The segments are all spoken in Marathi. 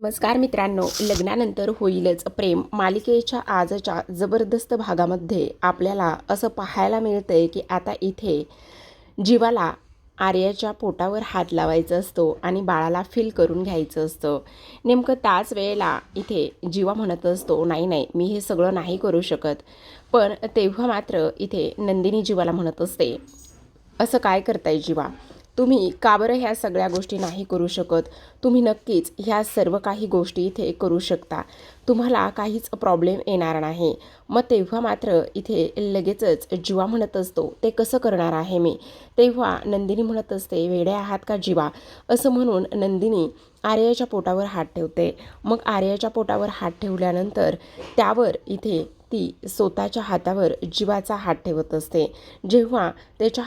नमस्कार मित्रांनो, लग्नानंतर होईलच प्रेम मालिकेच्या आजच्या जबरदस्त भागामध्ये आपल्याला असं पाहायला मिळतंय की आता इथे जीवाला आर्याच्या पोटावर हात लावायचा असतो आणि बाळाला फील करून घ्यायचं असतं. नेमकं त्याच वेळेला इथे जीवा म्हणत असतो, नाही नाही मी हे सगळं नाही करू शकत. पण तेव्हा मात्र इथे नंदिनी जीवाला म्हणत असते, असं काय करताय जीवा, तुम्ही का बरं ह्या सगळ्या गोष्टी नाही करू शकत? तुम्ही नक्कीच ह्या सर्व काही गोष्टी इथे करू शकता, तुम्हाला काहीच प्रॉब्लेम येणार नाही. मग तेव्हा मात्र इथे लगेचच जीवा म्हणत असतो, ते कसं करणार आहे मी? तेव्हा नंदिनी म्हणत असते, वेडे आहात का जीवा? असं म्हणून नंदिनी आर्याच्या पोटावर हात ठेवते. मग आर्याच्या पोटावर हात ठेवल्यानंतर त्यावर इथे ती स्वतःच्या हातावर जीवाचा हात ठेवत असते. जेव्हा तिच्या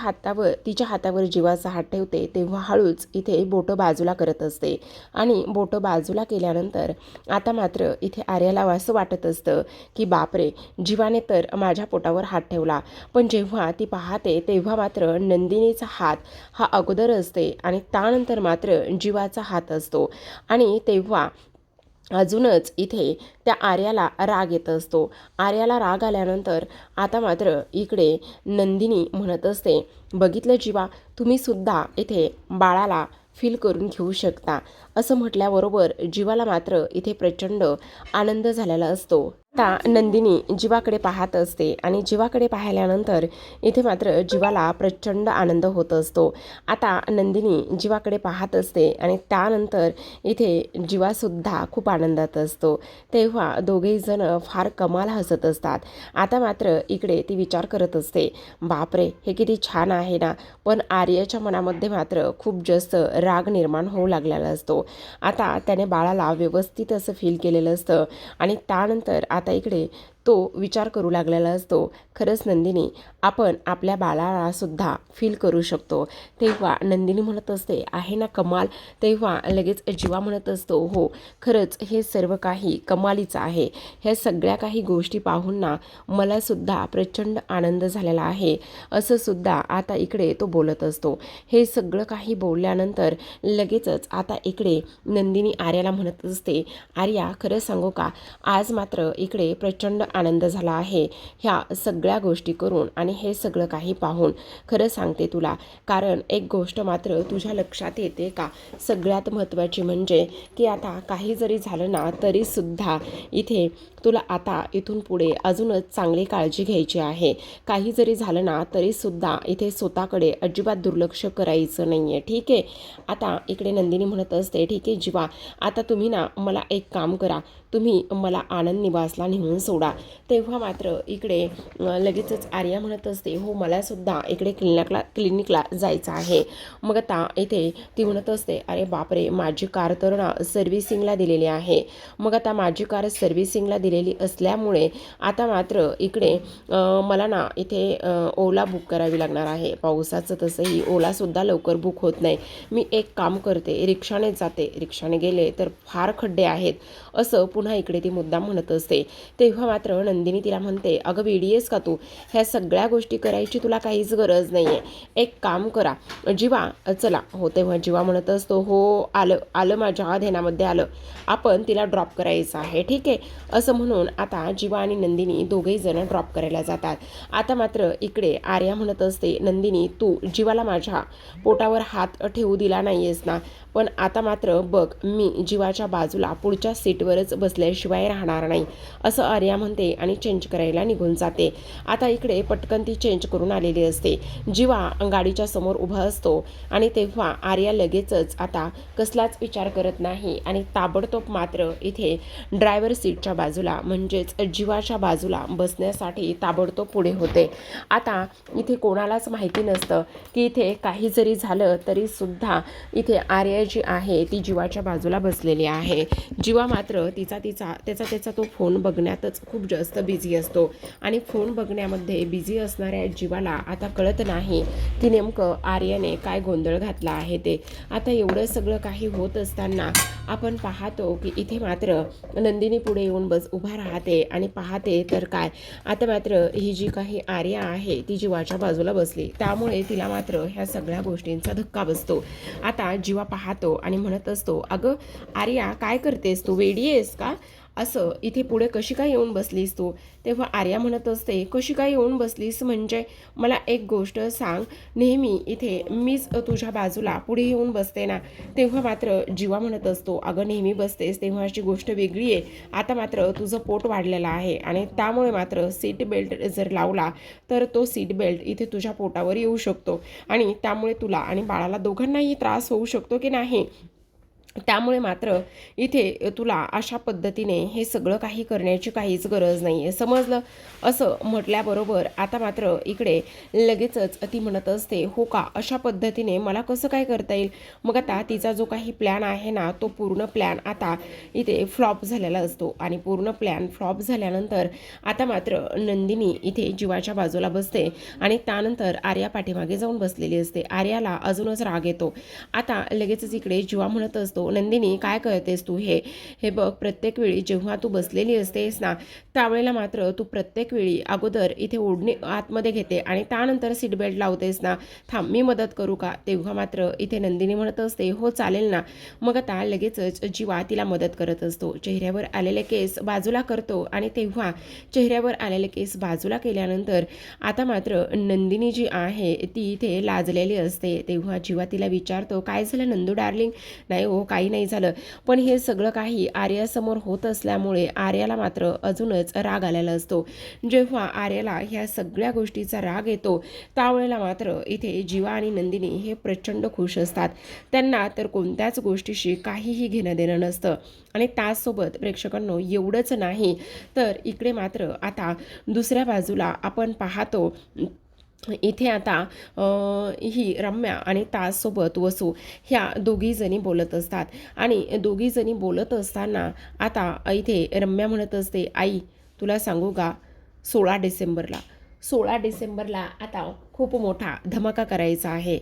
हातावर जीवाचा हात ठेवते तेव्हा हळूच इथे बोटं बाजूला करत असते आणि बोटं बाजूला केल्यानंतर आता मात्र इथे आर्याला असं वाटत असतं की बापरे, जीवाने तर माझ्या पोटावर हात ठेवला. पण जेव्हा ती पाहते तेव्हा मात्र नंदिनीचा हात हा अगोदर असते आणि त्यानंतर मात्र जीवाचा हात असतो. आणि तेव्हा अजूनच इथे त्या आर्याला राग येत असतो. आर्याला राग आल्यानंतर आता मात्र इकडे नंदिनी म्हणत असते, बघितलं जीवा, तुम्ही सुद्धा इथे बाळाला फील करून घेऊ शकता. असं म्हटल्याबरोबर जीवाला मात्र इथे प्रचंड आनंद झालेला असतो. आता नंदिनी जीवाकडे पाहत असते आणि जीवाकडे पाहिल्यानंतर इथे मात्र जीवाला प्रचंड आनंद होत असतो. आता नंदिनी जीवाकडे पाहत असते आणि त्यानंतर इथे जीवासुद्धा खूप आनंदात असतो. तेव्हा दोघेही जण फार कमाल हसत असतात. आता मात्र इकडे ती विचार करत असते, बापरे, हे किती छान आहे ना. पण आर्याच्या मनामध्ये मात्र खूप जास्त राग निर्माण होऊ लागलेला असतो. आता त्याने बाळाला व्यवस्थित असं फील केलेलं असतं आणि त्यानंतर आता इकडे तो विचार करू लागलेला असतो, खरंच नंदिनी, आपण आपल्या बाळाला सुद्धा फील करू शकतो. तेव्हा नंदिनी म्हणत असते, आहे ना कमाल. तेव्हा लगेच जीवा म्हणत असतो, हो खरंच हे सर्व काही कमालीचं आहे. ह्या सगळ्या काही गोष्टी पाहून ना मला सुद्धा प्रचंड आनंद झालेला आहे, असं सुद्धा आता इकडे तो बोलत असतो. हे सगळं काही बोलल्यानंतर लगेचच आता इकडे नंदिनी आर्याला म्हणत असते, आर्या, खरं सांगू का, आज मात्र इकडे प्रचंड आनंद झाला आहे ह्या सगळ्या गोष्टी करून आणि हे सगळं काही पाहून. खरं सांगते तुला, कारण एक गोष्ट मात्र तुझ्या लक्षात येते का? सगळ्यात महत्त्वाची म्हणजे की आता काही जरी झालं ना तरीसुद्धा इथे तुला आता इथून पुढे अजूनच चांगली काळजी घ्यायची आहे. काही जरी झालं ना तरीसुद्धा इथे स्वतःकडे अजिबात दुर्लक्ष करायचं नाही आहे, ठीक आहे? आता इकडे नंदिनी म्हणत असते, ठीक आहे जीवा, आता तुम्ही ना मला एक काम करा, तुम्ही मला आनंद निवासला नेऊन सोडा. तेव्हा मात्र इकडे लगेचच आर्या म्हणत असते, हो मला सुद्धा इकडे क्लिनिकला जायचं आहे. मग आता इथे ती म्हणत असते, अरे बापरे, माझी कार तर ना सर्व्हिसिंगला दिलेली आहे. मग आता माझी कार सर्व्हिसिंगला दिलेली असल्यामुळे आता मात्र इकडे मला ना इथे ओला बुक करावी लागणार आहे. पावसाचं तसंही ओलासुद्धा लवकर बुक होत नाही. मी एक काम करते, रिक्षाने जाते, रिक्षाने गेले तर फार खड्डे आहेत, असं पुन्हा इकडे ती मुद्दाम म्हणत असते. तेव्हा मात्र नंदिनी तिला म्हणते, अगं वेडी आहेस का तू? ह्या सगळ्या गोष्टी करायची तुला काहीच गरज नाही आहे. एक काम करा जीवा, चला. हो तेव्हा जीवा म्हणत असतो, हो आलं आलं माझ्या ध्यानामध्ये आलं, आपण तिला ड्रॉप करायचं आहे, ठीक आहे? असं म्हणून आता जीवा आणि नंदिनी दोघेही जण ड्रॉप करायला जातात. आता मात्र इकडे आर्या म्हणत असते, नंदिनी, तू जीवाला माझ्या पोटावर हात ठेवू दिला नाही आहेस ना, पण आता मात्र बघ, मी जीवाच्या बाजूला पुढच्या सीटवरच बसल्याशिवाय राहणार नाही, असं आर्या म्हणते आणि चेंज करायला निघून जाते. आता इकडे पटकन ती चेंज करून आलेली असते. जीवा गाडीच्या समोर उभा असतो आणि तेव्हा आर्या लगेचच आता कसलाच विचार करत नाही आणि ताबडतोब मात्र इथे ड्रायव्हर सीटच्या बाजूला म्हणजेच जीवाच्या बाजूला बसण्यासाठी ताबडतोब पुढे होते. आता इथे कोणालाच माहिती नसतं की इथे काही जरी झालं तरीसुद्धा इथे आर्या जी आहे ती जीवाच्या बाजूला बसलेली आहे. जीवा मात्र त्याचा तो फोन बघण्यातच खूप जास्त बिझी असतो आणि फोन बघण्यामध्ये बिझी असणाऱ्या जीवाला आता कळत नाही की नेमकं आर्याने काय गोंधळ घातला आहे ते. आता एवढं सगळं काही होत असताना आपण पाहतो की इथे मात्र नंदिनी पुढे येऊन उभा राहते आणि पाहते तर काय, आता मात्र ही जी काही आर्या आहे ती जीवाच्या बाजूला बसली, त्यामुळे तिला मात्र ह्या सगळ्या गोष्टींचा धक्का बसतो. आता जीवा पाहतो आणि म्हणत असतो, अगं आर्या काय करतेस तू, वेडी आहेस का, असं इथे पुढे कशी काय येऊन बसलीस तू. तेव्हा आर्या म्हणत असते, कशी काय येऊन बसलीस म्हणजे मला एक गोष्ट सांग, नेहमी इथे मीच तुझ्या बाजूला पुढे येऊन बसते ना. तेव्हा मात्र जीवा म्हणत असतो, अगं नेहमी बसतेस तेव्हाची गोष्ट वेगळी आहे, आता मात्र तुझं पोट वाढलेलं आहे आणि त्यामुळे मात्र सीट बेल्ट जर लावला तर तो सीट बेल्ट इथे तुझ्या पोटावर येऊ शकतो आणि त्यामुळे तुला आणि बाळाला दोघांनाही त्रास होऊ शकतो की नाही. त्यामुळे मात्र इथे तुला अशा पद्धतीने हे सगळं काही करण्याची काहीच गरज नाही आहे, समजलं. असं म्हटल्याबरोबर आता मात्र इकडे लगेचच ती म्हणत असते, हो का, अशा पद्धतीने मला कसं काय करता येईल. मग आता तिचा जो काही प्लॅन आहे ना तो पूर्ण प्लॅन आता इथे फ्लॉप झालेला असतो आणि पूर्ण प्लॅन फ्लॉप झाल्यानंतर आता मात्र नंदिनी इथे जीवाच्या बाजूला बसते आणि त्यानंतर आर्या पाठीमागे जाऊन बसलेली असते. आर्याला अजूनच राग येतो. आता लगेचच इकडे जीवा म्हणत असतो, नंदिनी काय करतेस तू, हे बघ, प्रत्येक वेळी जेव्हा तू बसलेली असतेस ना त्यावेळेला मात्र तू प्रत्येक वेळी अगोदर इथे ओढणी आतमध्ये घेते आणि त्यानंतर सीट बेल्ट लावतेस ना, थांब मी मदत करू का. तेव्हा मात्र इथे नंदिनी म्हणत असते, हो चालेल ना. मग आता लगेचच जीवा तिला मदत करत असतो, चेहऱ्यावर आलेले केस बाजूला करतो आणि तेव्हा चेहऱ्यावर आलेले केस बाजूला केल्यानंतर आता मात्र नंदिनी जी आहे ती इथे लाजलेली असते. तेव्हा जीवा तिला विचारतो, काय झालं नंदू डार्लिंग. नाही हो, काही नाही झालं. पण हे सगळं काही आर्यासमोर होत असल्यामुळे आर्याला मात्र अजूनच राग आलेला असतो. जेव्हा आर्याला ह्या सगळ्या गोष्टीचा राग येतो त्यावेळेला मात्र इथे जीवा आणि नंदिनी हे प्रचंड खुश असतात. त्यांना तर कोणत्याच गोष्टीशी काहीही घेणं देणं नसतं. आणि त्याचसोबत प्रेक्षकांनो एवढंच नाही तर इकडे मात्र आता दुसऱ्या बाजूला आपण पाहतो इथे आता ही रम्या आणि ताजसोबत वसू ह्या दोघीजणी बोलत असतात आणि दोघीजणी बोलत असताना आता इथे रम्या म्हणत असते, आई तुला सांगू का, 16 डिसेंबरला आता खूप मोठा धमाका करायचा आहे.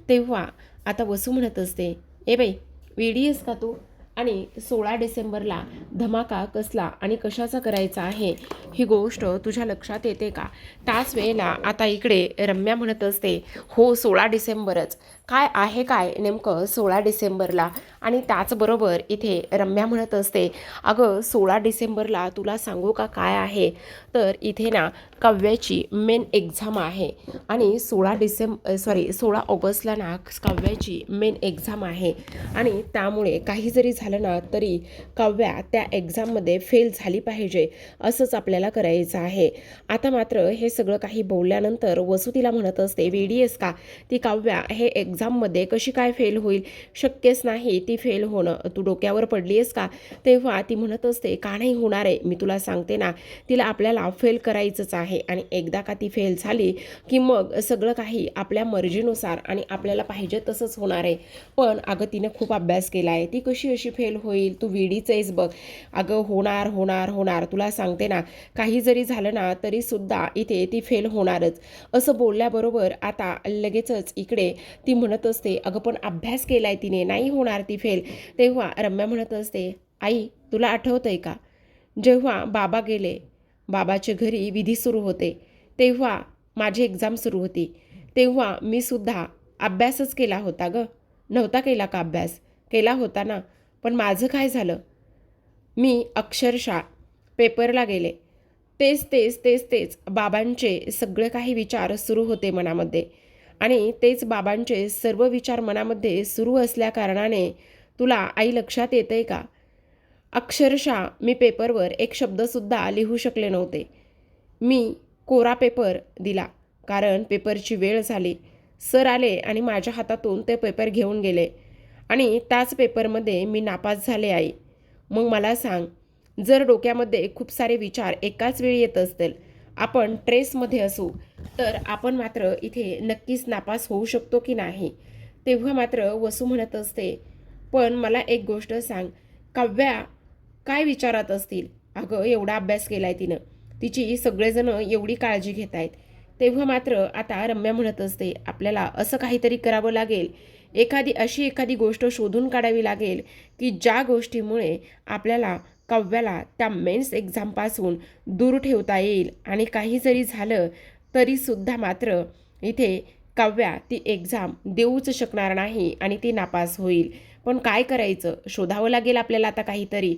तेव्हा आता वसू म्हणत असते, ए बाई वेडी आहेस का तू, आणि 16 डिसेंबरला धमाका कसला आणि कशाचा करायचा आहे ही गोष्ट तुझ्या लक्षात येते का. त्याच वेळेला आता इकडे रम्या म्हणत असते, हो 16 डिसेंबरच, काय आहे काय नेमकं 16 डिसेंबरला. आणि त्याचबरोबर इथे रम्या म्हणत असते, अगं 16 डिसेंबरला तुला सांगू का काय आहे, तर इथे ना काव्याची मेन एक्झाम आहे आणि 16 ऑगस्टला ना काव्याची मेन एक्झाम आहे आणि त्यामुळे काही जरी झालं ना तरी काव्या त्या एक्झाममध्ये फेल झाली पाहिजे, असंच आपल्याला करायचं आहे. आता मात्र हे सगळं काही बोलल्यानंतर वसू तिला म्हणत असते, वेडी आहेस का, ती काव्या हे एक्झाममध्ये कशी काय फेल होईल, शक्यच नाही ती फेल होणं, तू डोक्यावर पडली आहेस का. तेव्हा ती म्हणत असते, का नाही होणार आहे, मी तुला सांगते ना, तिला आपल्याला फेल करायचंच आहे आणि एकदा का ती फेल झाली की मग सगळं काही आपल्या मर्जीनुसार आणि आपल्याला पाहिजे तसंच होणार आहे. पण अगं तिने खूप अभ्यास केला आहे, ती कशी अशी फेल होईल, तू वेडीच आहेस बघ. अगं होणार होणार होणार, तुला सांगते ना, काही जरी झालं ना तरी सुद्धा इथे ती फेल होणारच. असं बोलल्याबरोबर आता लगेचच इकडे ती म्हणत असते, अगं पण अभ्यास केलाय तिने, नाही होणार ती फेल. तेव्हा रम्या म्हणत असते, आई तुला आठवतंय का, जेव्हा बाबा गेले, बाबाच्या घरी विधी सुरू होते, तेव्हा माझी एक्झाम सुरू होती, तेव्हा मी सुद्धा अभ्यासच केला होता गं. नव्हता केला का अभ्यास, केला होता ना. पण माझं काय झालं, मी अक्षरशः पेपरला गेले, तेच तेच तेच तेच बाबांचे सगळे काही विचार सुरू होते मनामध्ये आणि तेच बाबांचे सर्व विचार मनामध्ये सुरू असल्याकारणाने तुला आई लक्षात येतंय का, अक्षरशः मी पेपरवर एक शब्दसुद्धा लिहू शकले नव्हते. मी कोरा पेपर दिला कारण पेपरची वेळ झाली. सर आले आणि माझ्या हातातून ते पेपर घेऊन गेले आणि त्याच पेपरमध्ये मी नापास झाले आई. मग मला सांग, जर डोक्यामध्ये खूप सारे विचार एकाच वेळी येत असतील, आपण ट्रेसमध्ये असू, तर आपण मात्र इथे नक्कीच नापास होऊ शकतो की नाही. तेव्हा मात्र वसू म्हणत असते, पण मला एक गोष्ट सांग, काव्या काय विचारात असतील, अगं एवढा अभ्यास केलाय तिनं, तिची सगळेजण एवढी काळजी घेत आहेत. तेव्हा मात्र आता रम्या म्हणत असते, आपल्याला असं काहीतरी करावं लागेल, एखादी गोष्ट शोधून काढावी लागेल की ज्या गोष्टीमुळे आपल्याला काव्याला त्या मेन्स एक्झामपासून दूर ठेवता येईल आणि काही जरी झालं तरीसुद्धा मात्र इथे काव्या ती एक्झाम देऊच शकणार नाही आणि ती नापास होईल. पण काय करायचं, शोधावं लागेल आपल्याला आता काहीतरी.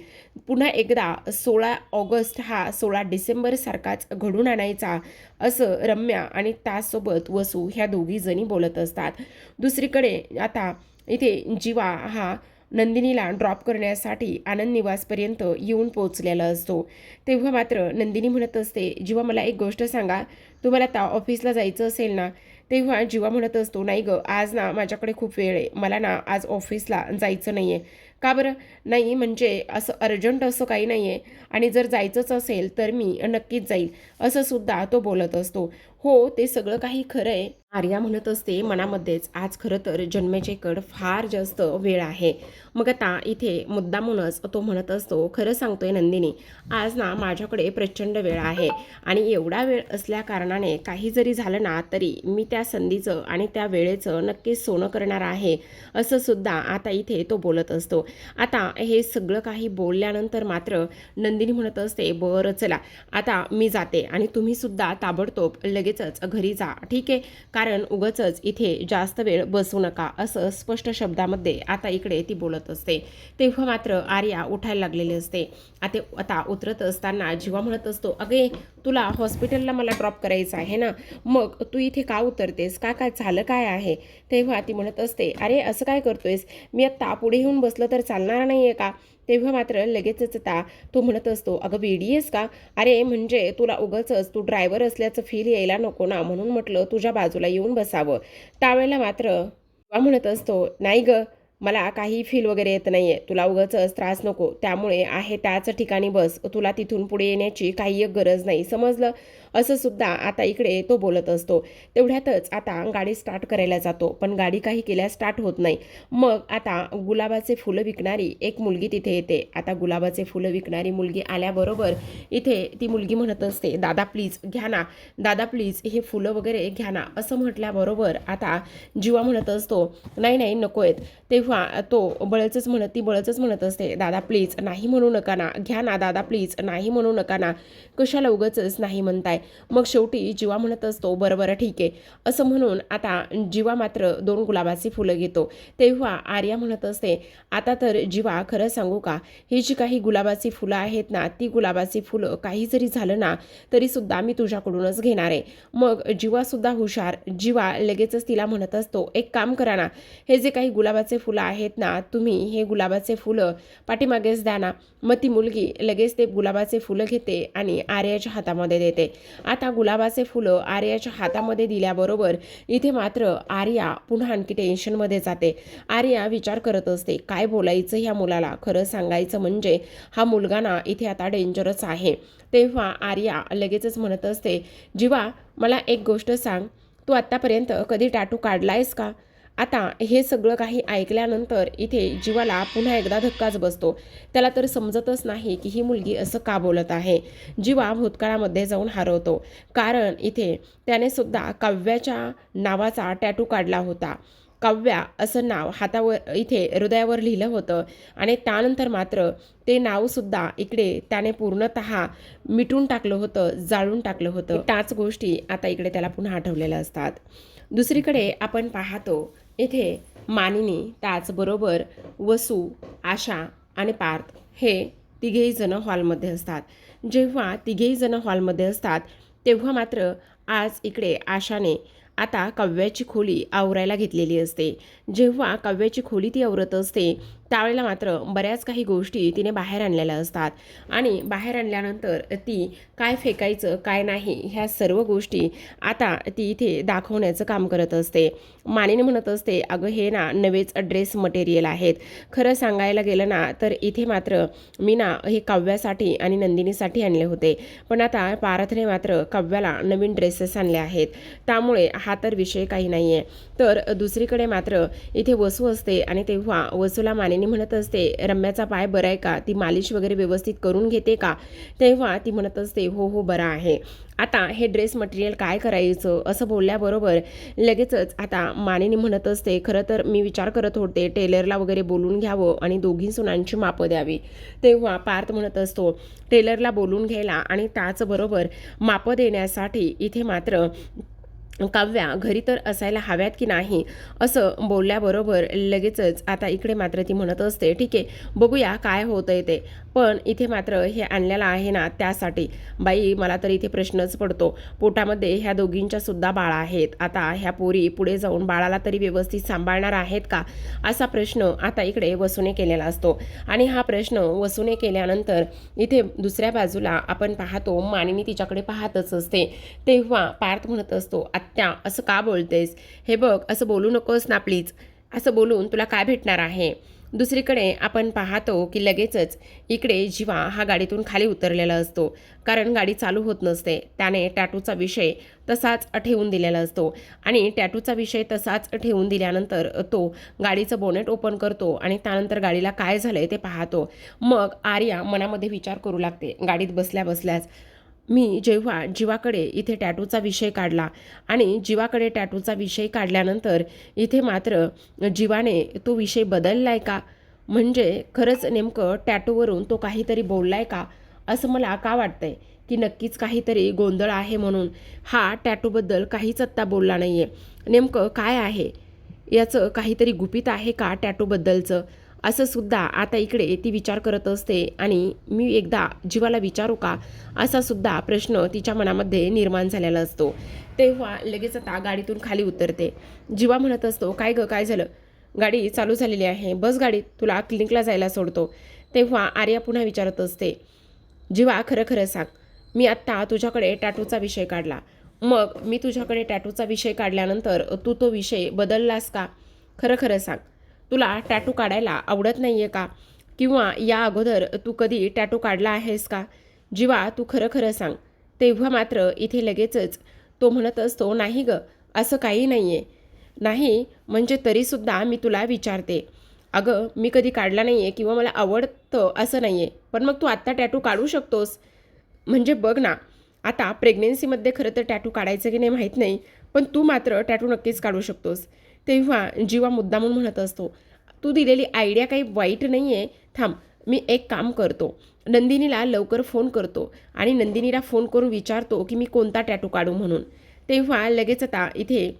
पुन्हा एकदा 16 ऑगस्ट हा 16 डिसेंबर सारखाच घडून आणायचा, असं रम्या आणि त्यासोबत वसू ह्या दोघी जणी बोलत असतात. दुसरीकडे आता इथे जीवा हा नंदिनीला ड्रॉप करण्यासाठी आनंद निवासपर्यंत येऊन पोचलेला असतो. तेव्हा मात्र नंदिनी म्हणत असते, जीवा मला एक गोष्ट सांगा, तुम्हाला आता ऑफिसला जायचं असेल ना? तेव्हा जीवा म्हणत असतो, नाही गं, आज ना माझ्याकडे खूप वेळ आहे, मला ना आज ऑफिसला जायचं नाही आहे. का बरं? नाही म्हणजे असं अर्जंट असं काही नाही आहे, आणि जर जायचंच असेल तर मी नक्कीच जाईल, असं सुद्धा तो बोलत असतो. हो, ते सगळं काही खरं आहे. आर्या म्हणत असते मनामध्येच, आज खरं तर जन्मेचेकड फार जास्त वेळ आहे. मग आता इथे मुद्दामूनच तो म्हणत असतो, खरं सांगतोय नंदिनी, आज ना माझ्याकडे प्रचंड वेळ आहे आणि एवढा वेळ असल्या कारणाने काही जरी झालं ना तरी मी त्या संधीचं आणि त्या वेळेचं नक्कीच सोनं करणार आहे, असं सुद्धा आता इथे तो बोलत असतो. आता हे सगळं काही बोलल्यानंतर मात्र नंदिनी म्हणत असते, बरं चला आता मी जाते आणि तुम्ही सुद्धा ताबडतोब लगेचच घरी जा, ठीक आहे? कारण उगाचच इथे जास्त वेळ बसू नका, असं स्पष्ट शब्दामध्ये आता इकडे ती बोलत असते. तेव्हा मात्र आर्या उठायला लागलेली असते. आता उतरत असताना जीवा म्हणत असतो, अगे तुला हॉस्पिटलला मला ड्रॉप करायचं आहे ना, मग तू इथे का उतरतेस, काय काय झालं काय आहे? तेव्हा ती म्हणत असते, अरे असं काय करतोयस, मी आत्ता पुढे येऊन बसलं तर चालणार नाही आहे का? तेव्हा मात्र लगेचच आता तो म्हणत असतो, अगं वेडी आहेस का? अरे म्हणजे तुला उगाचच तू ड्रायव्हर असल्याचं फील यायला नको ना, म्हणून म्हटलं तुझ्या बाजूला येऊन बसावं. त्यावेळेला मात्र म्हणत असतो, नाही ग, मला काही फील वगैरे येत नाहीये, तुला उगाचच त्रास नको, त्यामुळे आहे त्याच ठिकाणी बस, तुला तिथून पुढे येण्याची काही एक गरज नाही, समजलं? असं सुद्धा आता इकडे तो बोलत असतो. तेवढ्यातच आता गाडी स्टार्ट करायला जातो, पण गाडी काही केल्या स्टार्ट होत नाही. मग आता गुलाबाचे फुलं विकणारी एक मुलगी तिथे येते. आता गुलाबाचे फुलं विकणारी मुलगी आल्याबरोबर इथे ती मुलगी म्हणत असते, दादा प्लीज घ्या ना, दादा प्लीज हे फुलं वगैरे घ्या ना, असं म्हटल्याबरोबर आता जीवा म्हणत असतो, नाही नाही नको आहेत. तेव्हा ती बळचच म्हणत असते, दादा प्लीज नाही म्हणू नका ना, घ्या ना दादा प्लीज, नाही म्हणू नका ना, कशाला उगाचच नाही म्हणताय? मग शेवटी जीवा म्हणत असतो, बरं बरं ठीक आहे, असं म्हणून आता जीवा मात्र 2 गुलाबाची फुलं घेतो. तेव्हा आर्या म्हणत असते, आता तर जीवा खरं सांगू का, ही जी काही गुलाबाची फुलं आहेत ना, ती गुलाबाची फुलं काही जरी झालं ना तरीसुद्धा मी तुझ्याकडूनच घेणार आहे. मग जीवासुद्धा हुशार, जीवा लगेचच तिला म्हणत असतो, एक काम करा ना, हे जे काही गुलाबाचे फुलं आहेत ना, तुम्ही हे गुलाबाचे फुलं पाठीमागेच द्या ना. मग ती मुलगी लगेच ते गुलाबाचे फुलं घेते आणि आर्याच्या हातामध्ये देते. आता गुलाबाचे फुलं आर्याच्या हातामध्ये दिल्याबरोबर इथे मात्र आर्या पुन्हा आणखी टेन्शनमध्ये जाते. आर्या विचार करत असते, काय बोलायचं ह्या मुलाला, खरं सांगायचं म्हणजे हा मुलगा ना इथे आता डेंजरस आहे. तेव्हा आर्या लगेचच म्हणत असते, जीवा मला एक गोष्ट सांग, तू आत्तापर्यंत कधी टॅटू काढलायस का? आता हे सगळं काही ऐकल्यानंतर इथे जीवाला पुन्हा एकदा धक्काच बसतो. त्याला तर समजतच नाही की ही मुलगी असं का बोलत आहे. जीवा भूतकाळामध्ये जाऊन हरवतो, कारण इथे त्याने सुद्धा काव्याच्या नावाचा टॅटू काढला होता. काव्या असं नाव हातावर इथे हृदयावर लिहिलं होतं आणि त्यानंतर मात्र ते नावसुद्धा इकडे त्याने पूर्णतः मिटून टाकलं होतं, जाळून टाकलं होतं. त्याच गोष्टी आता इकडे त्याला पुन्हा आठवलेल्या असतात. दुसरीकडे आपण पाहतो इथे मानिनी, त्याचबरोबर वसू, आशा आणि पार्थ हे तिघेही जण हॉलमध्ये असतात. जेव्हा तिघेही जण हॉलमध्ये असतात तेव्हा मात्र आज इकडे आशाने आता काव्याची खोली आवरायला घेतलेली असते. जेव्हा काव्याची खोली ती आवरत असते त्यावेळेला मात्र बऱ्याच काही गोष्टी तिने बाहेर आणलेल्या असतात आणि बाहेर आणल्यानंतर ती काय फेकायचं काय नाही ह्या सर्व गोष्टी आता ती इथे दाखवण्याचं काम करत असते. मानिनी म्हणत असते, अगं हे ना नवेच ड्रेस मटेरियल आहेत, खरं सांगायला गेलं ना तर इथे मात्र मी ना हे काव्यासाठी आणि नंदिनीसाठी आणले होते, पण आता पार्थने मात्र काव्याला नवीन ड्रेसेस आणले आहेत, त्यामुळे हा तर विषय काही नाही आहे. तर दुसरीकडे मात्र इथे वसू असते आणि तेव्हा वसूला मानिनी मालिनी म्हणत असते, रम्याचा पाय बरा आहे का, ती मालिश वगैरे व्यवस्थित करून घेते का? तेव्हा ती म्हणत असते, हो हो बरा आहे. आता हे ड्रेस मटेरियल काय करायचं असं बोलल्याबरोबर लगेचच आता मालिनी म्हणत असते, खरं तर मी विचार करत होते टेलरला वगैरे बोलून घ्यावं आणि दोघी सुनांची मापं द्यावी. तेव्हा पार्थ म्हणत असतो, टेलरला बोलून घ्यायला आणि त्याचबरोबर मापं देण्यासाठी इथे मात्र काव्या घरी तर असायला हव्यात की नाही असं बोलल्याबरोबर लगेचच आता इकडे मात्र ती म्हणत असते, ठीक आहे बघूया काय होतंय ते, पण इथे मात्र हे आणलेलं आहे ना त्यासाठी. बाई मला तर इथे प्रश्नच पडतो, पोटामध्ये ह्या दोघींच्या सुद्धा बाळ आहेत, आता ह्या पोरी पुढे जाऊन बाळाला तरी व्यवस्थित सांभाळणार आहेत का, असा प्रश्न आता इकडे वसूने केलेला असतो. आणि हा प्रश्न वसूने केल्यानंतर इथे दुसऱ्या बाजूला आपण पाहतो मानिनी तिच्याकडे पाहतच असते. तेव्हा पार्थ म्हणत असतो, आत्या असं का बोलतेस, हे बघ असं बोलू नकोस ना प्लीज, असं बोलून तुला काय भेटणार आहे. दुसरीकडे आपण पाहतो की लगेचच इकडे जीवा हा गाडीतून खाली उतरलेला असतो, कारण गाडी चालू होत नसते. त्याने टॅटूचा विषय तसाच ठेवून दिलेला असतो आणि टॅटूचा विषय तसाच ठेवून दिल्यानंतर तो गाडीचं बोनेट ओपन करतो आणि त्यानंतर गाडीला काय झालंय ते पाहतो. मग आर्या मनामध्ये विचार करू लागते गाडीत बसल्या बसल्याच, मी जेव्हा जीवाकडे इथे टॅटूचा विषय काढला आणि जीवाकडे टॅटूचा विषय काढल्यानंतर इथे मात्र जीवाने तो विषय बदललाय का, म्हणजे खरंच नेमकं टॅटूवरून तो काहीतरी बोललाय का, असं मला का वाटतंय की नक्कीच काहीतरी गोंधळ आहे म्हणून हा टॅटूबद्दल काहीच आत्ता बोलला नाही आहे. नेमकं काय आहे, याचं काहीतरी गुपित आहे का टॅटूबद्दलचं, असं सुद्धा आता इकडे ती विचार करत असते. आणि मी एकदा जीवाला विचारू का, असा सुद्धा प्रश्न तिच्या मनामध्ये निर्माण झालेला असतो. तेव्हा लगेच आता गाडीतून खाली उतरते. जीवा म्हणत असतो, काय गं काय झालं, गाडी चालू झालेली आहे, बस गाडीत, तुला क्लिनिकला जायला सोडतो. तेव्हा आर्या पुन्हा विचारत असते, जीवा खरं खरं सांग, मी आत्ता तुझ्याकडे टॅटूचा विषय काढला, मग मी तुझ्याकडे टॅटूचा विषय काढल्यानंतर तू तो विषय बदललास का, खरं खरं सांग, तुला टॅटू काढायला आवडत नाही आहे का, किंवा या अगोदर तू कधी टॅटू काढला आहेस का, जीवा तू खरं खरं सांग. तेव्हा मात्र इथे लगेचच तो म्हणत असतो, नाही गं असं काही नाही आहे. नाही म्हणजे तरीसुद्धा मी तुला विचारते, अगं मी कधी काढला नाही आहे किंवा मला आवडतं असं नाही आहे, पण मग तू आत्ता टॅटू काढू शकतोस, म्हणजे बघ ना, आता प्रेग्नेन्सीमध्ये खरं तर टॅटू काढायचं की नाही माहीत नाही, पण तू मात्र टॅटू नक्कीच काढू शकतोस. तेव्हा जीवा मुद्दामून म्हणत असतो, तू दिलेली आयडिया काही वाईट नाही आहे, थांब मी एक काम करतो, नंदिनीला लवकर फोन करतो आणि नंदिनीला फोन करून विचारतो की मी कोणता टॅटू काढू म्हणून. तेव्हा लगेच आता इथे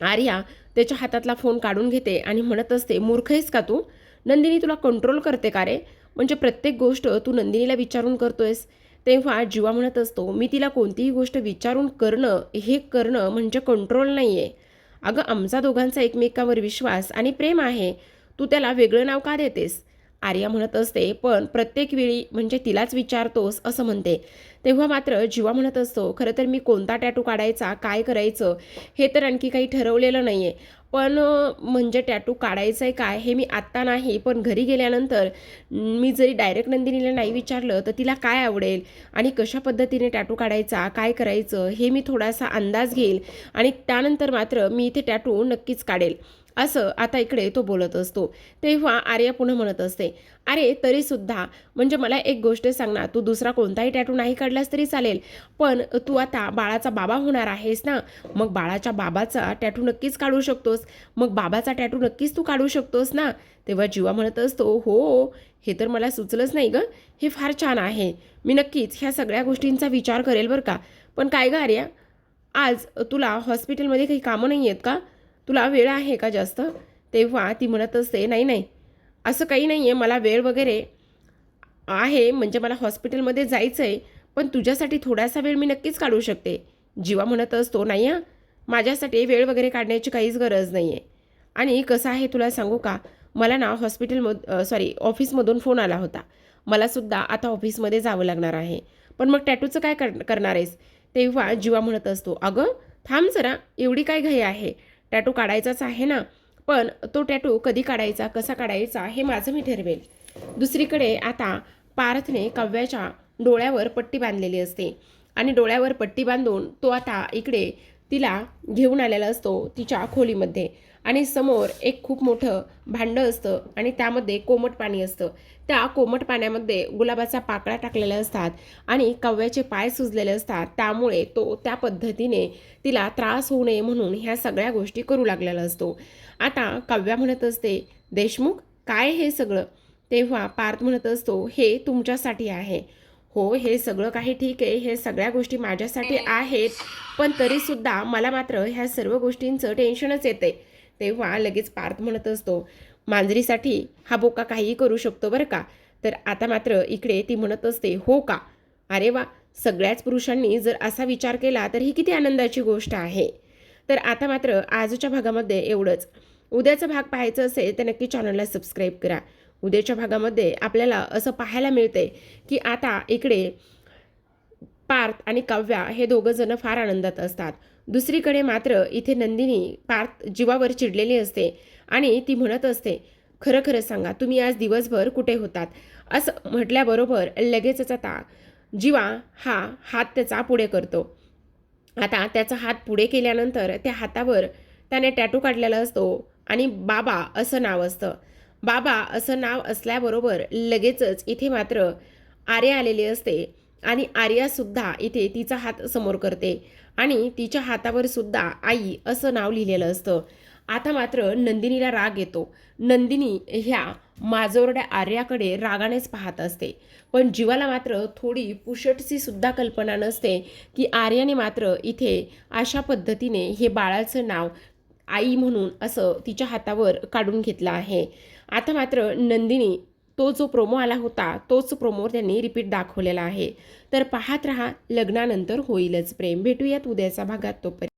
आर्या त्याच्या हातातला फोन काढून घेते आणि म्हणत असते, मूर्ख आहेस का तू, नंदिनी तुला कंट्रोल करते का रे, म्हणजे प्रत्येक गोष्ट तू नंदिनीला विचारून करतोयस. तेव्हा जीवा म्हणत असतो, मी तिला कोणतीही गोष्ट विचारून करणं म्हणजे कंट्रोल नाही आहे. अगं आमचा दोघांचा एकमेकावर विश्वास आणि प्रेम आहे, तू त्याला वेगळं नाव का देतेस. आर्या म्हणत असते, पण प्रत्येक वेळी म्हणजे तिलाच विचारतोस असं म्हणते. तेव्हा मात्र जीवा म्हणत असतो, खरं तर मी कोणता टॅटू काढायचा, काय करायचं हे तर आणखी काही ठरवलेलं नाही आहे, पण म्हणजे टॅटू काढायचं आहे काय हे मी आत्ता नाही, पण घरी गेल्यानंतर मी जरी डायरेक्ट नंदिनीला नाही विचारलं तर तिला काय आवडेल आणि कशा पद्धतीने टॅटू काढायचा, काय करायचं हे मी थोडासा अंदाज घेईल आणि त्यानंतर मात्र मी इथे टॅटू नक्कीच काढेल, असं आता इकडे तो बोलत असतो. तेव्हा आर्या पुन्हा म्हणत असते, अरे तरीसुद्धा म्हणजे मला एक गोष्ट सांग ना, तू दुसरा कोणताही टॅटू नाही काढलास तरी चालेल, पण तू आता बाळाचा बाबा होणार आहेस ना, मग बाळाच्या बाबाचा टॅटू नक्कीच काढू शकतोस, मग बाबाचा टॅटू नक्कीच तू काढू शकतोस ना. तेव्हा जीवा म्हणत असतो, हो हे तर मला सुचलंच नाही गं, हे फार छान आहे, मी नक्कीच ह्या सगळ्या गोष्टींचा विचार करेल बरं का. पण काय गं आर्या, आज तुला हॉस्पिटलमध्ये काही कामं नाही आहेत का, तुला वेळ आहे का जास्त. तेव्हा ती म्हणत असते, नाही नाही असं काही नाही आहे, मला वेळ वगैरे आहे, म्हणजे मला हॉस्पिटलमध्ये जायचं आहे, पण तुझ्यासाठी थोडासा वेळ मी नक्कीच काढू शकते. जीवा म्हणत असतो, नाही हां, माझ्यासाठी वेळ वगैरे काढण्याची काहीच गरज नाही आहे. आणि कसं आहे तुला सांगू का, मला ना ऑफिसमधून फोन आला होता, मलासुद्धा आता ऑफिसमध्ये जावं लागणार आहे, पण मग टॅटूचं काय करणार आहेस. तेव्हा जीवा म्हणत असतो, अगं थांब जरा, एवढी काय घाई आहे, टॅटू काढायचाच आहे ना, पण तो टॅटू कधी काढायचा, कसा काढायचा हे माझं मी ठरवेल. दुसरीकडे आता पार्थने काव्याच्या डोळ्यावर पट्टी बांधलेली असते आणि डोळ्यावर पट्टी बांधून तो आता इकडे तिला घेऊन आलेला असतो तिच्या खोलीमध्ये. आणि समोर एक खूप मोठं भांडं असतं आणि त्यामध्ये कोमट पाणी असतं. त्या कोमट पाण्यामध्ये गुलाबाचा पाकळ्या टाकलेल्या असतात आणि कव्याचे पाय सुजलेले असतात. त्यामुळे तो त्या पद्धतीने तिला त्रास होऊ नये म्हणून ह्या सगळ्या गोष्टी करू लागलेला असतो. आता कव्या म्हणत असते, देशमुख काय हे सगळं? तेव्हा पार्थ म्हणत असतो, हे तुमच्यासाठी आहे. हो, हे सगळं काही ठीक आहे, हे सगळ्या गोष्टी माझ्यासाठी आहेत, पण तरीसुद्धा मला मात्र ह्या सर्व गोष्टींचं टेन्शनच येते. तेव्हा लगेच पार्थ म्हणत असतो, मांजरीसाठी हा बोका काहीही करू शकतो बरं का. तर आता मात्र इकडे ती म्हणत असते, हो का? अरे वा, सगळ्याच पुरुषांनी जर असा विचार केला तर ही किती आनंदाची गोष्ट आहे. तर आता मात्र आजच्या भागामध्ये एवढंच. उद्याचा भाग पाहायचा असेल तर नक्की चॅनलला सबस्क्राईब करा. उद्याच्या भागामध्ये आपल्याला असं पाहायला मिळते की आता इकडे पार्थ आणि काव्या हे दोघं जण फार आनंदात असतात. दुसरीकडे मात्र इथे नंदिनी पार्थ जीवावर चिडलेली असते आणि ती म्हणत असते, खरं खरं सांगा तुम्ही आज दिवसभर कुठे होतात? असं म्हटल्याबरोबर लगेचच आता जीवा हा हात त्याचा पुढे करतो. आता त्याचा हात पुढे केल्यानंतर त्या हातावर त्याने टॅटू काढलेला असतो आणि बाबा असं नाव असतं. बाबा असं नाव असल्याबरोबर लगेचच इथे मात्र आर्या आलेली असते आणि आर्यासुद्धा इथे तिचा हात समोर करते आणि तिच्या हातावर सुद्धा आई असं नाव लिहिलेलं असतं. आता मात्र नंदिनीला राग येतो. नंदिनी ह्या माजोरड्या आर्याकडे रागानेच पाहत असते. पण जीवाला मात्र थोडी पुशटची सुद्धा कल्पना नसते की आर्याने मात्र इथे अशा पद्धतीने हे बाळाचं नाव आई म्हणून असं तिच्या हातावर काढून घेतलं आहे. आता मात्र नंदिनी तो जो प्रोमो आला होता तोच प्रोमो त्यांनी रिपीट दाखवलेला आहे. तर पाहत रहा, लग्नानंतर होईलच प्रेम. भेटूयात उद्याच्या भागात. तोपर्यंत